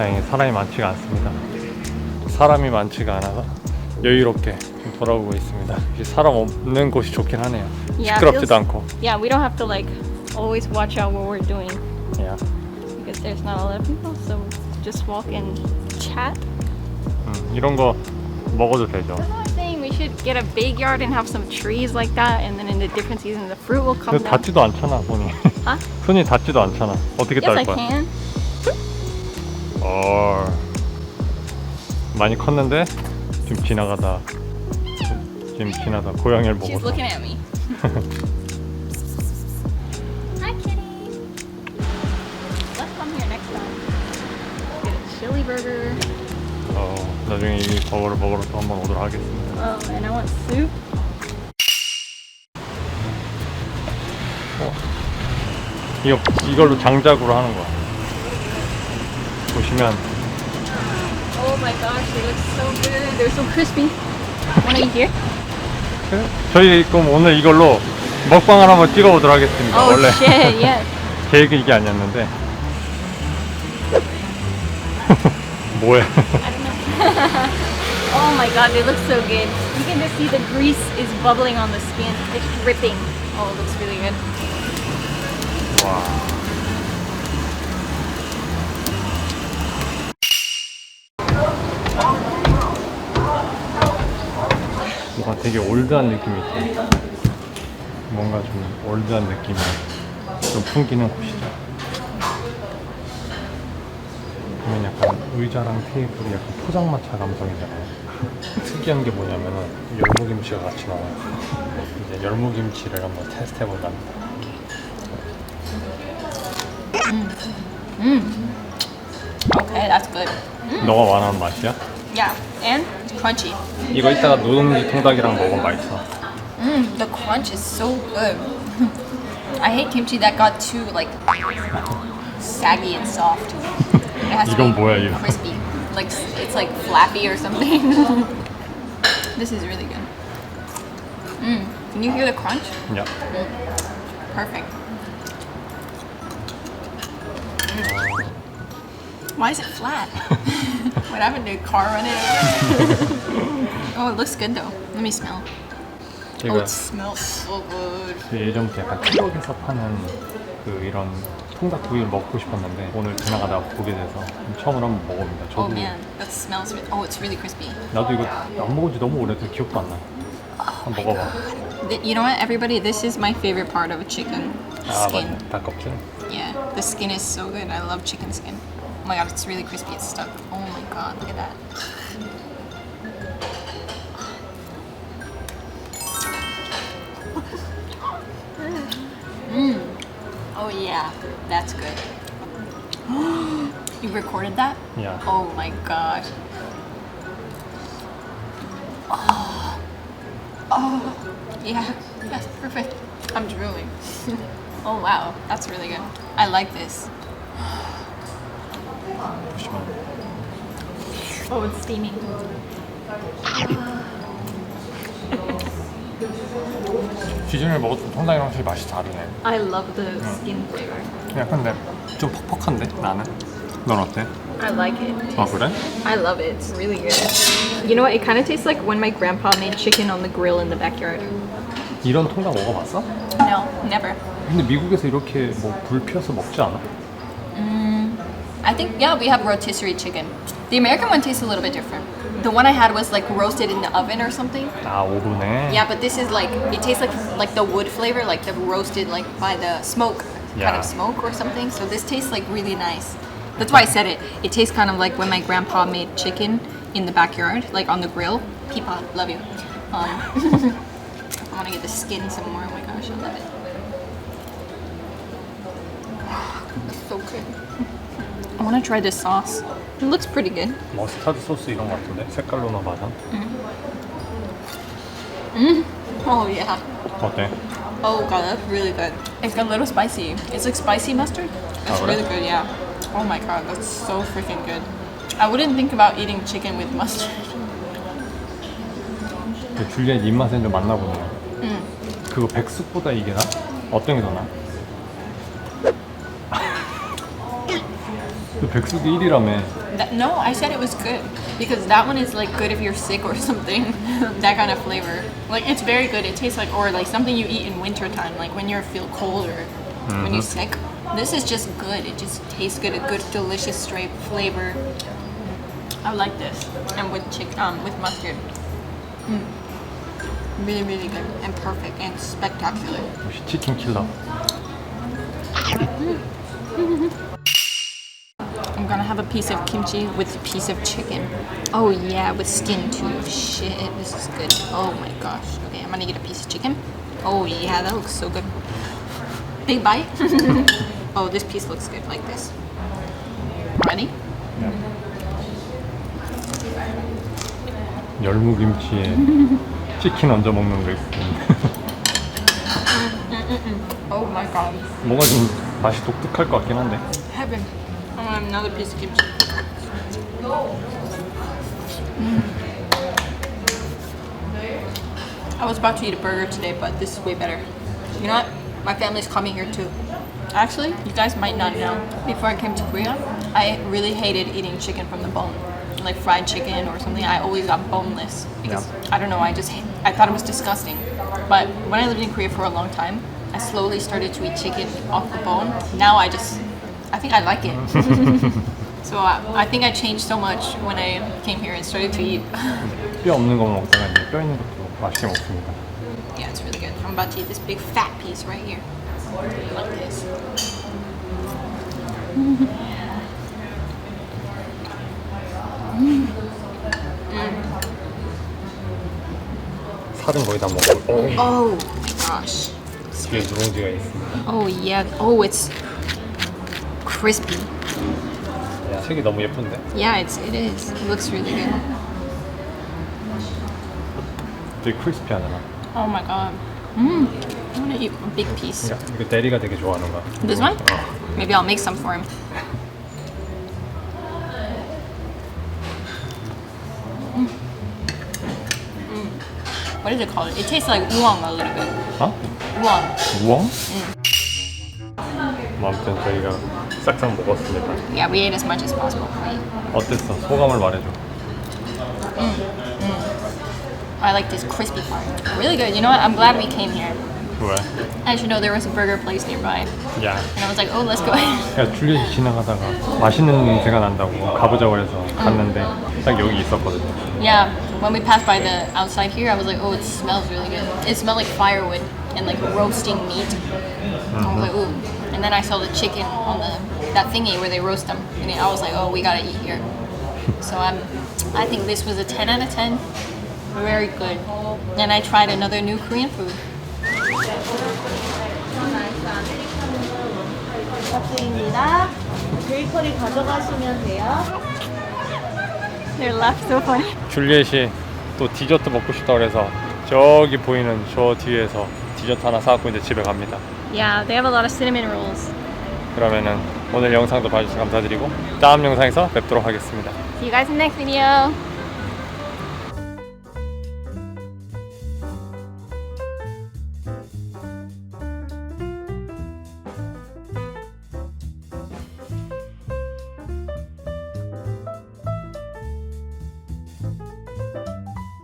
다행히 사람이 많지가 않습니다. 사람이 많지가 않아서 여유롭게 돌아오고 있습니다. 사람 없는 곳이 좋긴 하네요. 시끄럽지도 않고. Yeah, we don't have to like always watch out what we're doing. Yeah. Because there's not a lot of people, so just walk and chat. 이런 거 먹어도 되죠. That's what I'm saying. We should get a big yard and have some trees like that, and then in the different seasons, the fruit will come 근데 down. 닿지도 않잖아, 손이. Huh? 손이 닿지도 않잖아. 어떻게 Yes, 딸 I 거야? can. 많이 컸는데 지금 지나가다 고양이를 She's 먹어서. looking at me. Hi, kitty. Let's come here next time. Get a chili burger. 나중에 이 버거를 먹으러 또 한번 오도록 하겠습니다. Oh, and I want soup. 이걸로 장작으로 하는 거야. 보시면 Oh my gosh, they look so good. They're so crispy. Wanna eat here? 저희 그럼 오늘 이걸로 먹방을 한번 찍어보도록 하겠습니다. Oh 원래 shit, yes. 계획은 이게 아니었는데 뭐야? Oh my god, they look so good. You can just see the grease is bubbling on the skin. It's dripping. Oh, it looks really good. 와. 뭔가 되게 올드한 느낌이 있어요. 뭔가 좀 올드한 느낌이 좀 풍기는 곳이죠. 보면 약간 의자랑 테이블이 약간 포장마차 감성이잖아요. 특이한 게 뭐냐면은 열무김치가 같이 나와요. 이제 열무김치를 한번 테스트 해볼랍니다. Okay, that's good. 너가 원하는 맛이야? Yeah, and crunchy. 이거 이따가 누룽지 통닭이랑 먹으면 맛있어. The crunch is so good. I hate kimchi that got too like saggy and soft. It has to 이건 be 뭐야 이거? crispy. Like it's like flappy or something. This is really good. Can you hear the crunch? 야. Perfect. Why is it flat? What happened to a car running over? Oh, it looks good though. Let me smell. Oh, it smells so good. 예전부터 약간 트럭에서 파는 이런 통닭구이를 먹고 싶었는데 오늘 지나가다가 보게 돼서 처음으로 한번 먹어봅니다. Oh man, that smells. Oh, it's really crispy. 나도 이거 안 먹은 지 너무 오래돼서 기억도 안 나. 한번 먹어봐. You know what, everybody? This is my favorite part of a chicken skin. 맞네. 닭껍질. Yeah, the skin is so good. I love chicken skin. Oh my god, it's really crispy. It's stuck. Oh my god, look at that. Oh yeah, that's good. You recorded that? Yeah. Oh my gosh. Oh, yeah, that's perfect. I'm drooling. Oh wow, that's really good. I like this. 보시면 Oh, it's steaming. 기존에 먹었던 통닭이랑 확실히 맛이 다르네. I love the skin flavor. 약간 근데 좀 퍽퍽한데 나는? 넌 어때? I like it. 아 그래? I love it. It's really good. You know what? It kind of tastes like when my grandpa made chicken on the grill in the backyard. 이런 통닭 먹어봤어? No, never. 근데 미국에서 이렇게 뭐 불 피워서 먹지 않아? I think, yeah, we have rotisserie chicken. The American one tastes a little bit different. The one I had was like roasted in the oven or something. 아 오븐에. Yeah, but this is like, it tastes like the wood flavor, like the roasted like by the smoke, kind Yeah. of smoke or something. So this tastes like really nice. That's why I said it. It tastes kind of like when my grandpa made chicken in the backyard, like on the grill. Peepa, love you. I want to get the skin some more. Oh my gosh, I love it. It's so good. I want to try this sauce. It looks pretty good. 머스타드 소스 이런 거 같은데? 색깔로나 봐서. Oh yeah. 어때? Oh god, that's really good. It's got a little spicy. It's like spicy mustard. It's really? really good, yeah. Oh my god, that's so freaking good. I wouldn't think about eating chicken with mustard. 줄리엣 입맛엔 좀 맞나 보네요. 그거 백숙보다 이게 나? 어떤 게 더 나? 그 백숙이 1위라며. No, I said it was good because that one is like good if you're sick or something. That kind of flavor. Like it's very good. It tastes like or like something you eat in winter time, like when you feel cold or when you're sick. This is just good. It just tastes good. A good, delicious, straight flavor. I like this, and with with mustard. Really, really good and perfect and spectacular. 역시 치킨 킬러. I'm gonna have a piece of kimchi with a piece of chicken. Oh yeah, with skin too. Shit, this is good. Oh my gosh. Okay, I'm gonna get a piece of chicken. Oh yeah, that looks so good. Big bite. Oh, this piece looks good like this. Ready? 열무김치에 치킨 얹어 먹는 거 있고. Oh my god. 뭔가 좀 맛이 독특할 것 같긴 한데. Heaven. I want another piece of kimchi. I was about to eat a burger today, but this is way better. You know what? My family's coming here too. Actually, you guys might not know. Before I came to Korea, I really hated eating chicken from the bone. Like fried chicken or something, I always got boneless because I don't know, I thought it was disgusting. But when I lived in Korea for a long time, I slowly started to eat chicken off the bone. Now I think I like it. So I think I changed so much when I came here and started to eat. 뼈 없는 거 먹다가 이제 뼈 있는 것도 맛있게 먹습니다. Yeah, it's really good. I'm about to eat this big fat piece right here. Like this. 살은 거의 다 먹고. Oh gosh. 뒤에 누룽지가 있습니다. Oh yeah. Oh, it's crispy. 야, 색이 너무 예쁜데? Yeah, it is. It looks really good. 되게 크리스피하잖아. Oh my god. I want to eat a big piece. 그러니까 이거 대리가 되게 좋아하는 거야. This one? Maybe I'll make some for him. What is it called? It tastes like uwang a little bit. 어? Uwang. 우엉? 뭐 아무튼 저희가 싹싹 먹었습니다. Yeah, we ate as much as possible. 어땠어? 소감을 말해줘. I like this crispy part. Really good. You know what? I'm glad we came here. 왜? I should know there was a burger place nearby. 야. And I was like, oh, let's go. 야, 줄리엣이 지나가다가 맛있는 냄새가 난다고 가보자고 해서 갔는데 딱 여기 있었거든요. Yeah, when we passed by the outside here, I was like, oh, it smells really good. It smelled like firewood and like roasting meat. I was like, ooh. And then I saw the chicken on that thingy where they roast them. And I was like, oh, we gotta eat here. So I think this was a 10 out of 10. Very good. And I tried another new Korean food. 왔습니다. 베이커리 가져가시면 돼요. They laughed so funny. 줄리엣이 또 디저트 먹고 싶다 그래서 저기 보이는 저 뒤에서 디저트 하나 사갖고 이제 집에 갑니다. Yeah, they have a lot of cinnamon rolls. 그러면은 오늘 영상도 봐주셔서 감사드리고 다음 영상에서 뵙도록 하겠습니다. See you guys in the next video.